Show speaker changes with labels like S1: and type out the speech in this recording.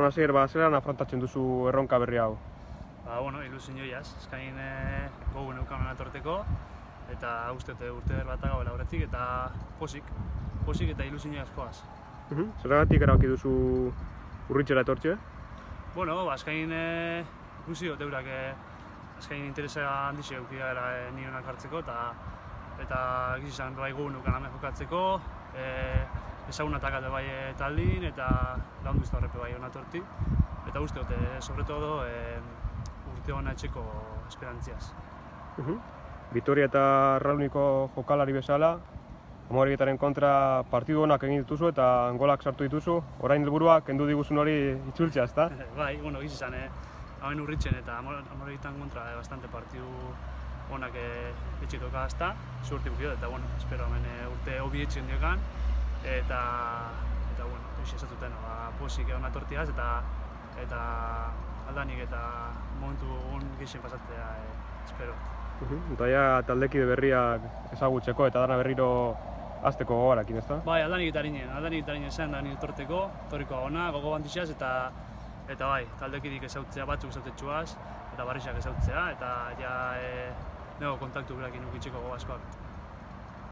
S1: Asier, zelan afrontatzen duzu erronka berri hau?
S2: Ilusioiaz, eskain gogu neukan atorteko, eta uste urte bat gauela horretik, eta posik eta ilusioiaz joaz.
S1: Zergatik erabaki duzu Urritxera etortze?
S2: Eskain ikusi dut eurak eskain interesa handixe eukida gara nionak hartzeko, eta egiz izan bai gogu neukan hemen jokatzeko, ezagunatak alde bai taldin, eta lagundu izta horrepe bai onatorti. Eta uste dut, sobre todo, urte hona etxeko esperantziaz.
S1: Vitoria eta Rauniko jokalari bezala, Amorebietaren kontra partidu honak egin dituzu eta golak sartu dituzu. Orain helburua kendu diguzun hori itzultzea, ezta?
S2: Bai, egiz izan, hauen Urritzen eta Amorebietan kontra bastante partidu honak etxetoka azta, zuurti bukio, eta espero hemen urte hobi etxen diokan, eta esatuten, posik egon atortiaz, eta aldanik eta momentu hon gixen pasatzea, espero.
S1: Eta taldekide berriak ezagutzeko eta dana berriro azteko gogorakin, ezta?
S2: Bai, aldanik eta harinen zen da nire torriko agona, gogo bantixaz, eta bai, taldekidik ezautzea, batzuk ezautetxuaz, eta barrixak ezautzea, eta nego kontaktu berakin ukitzeko gogo askoak.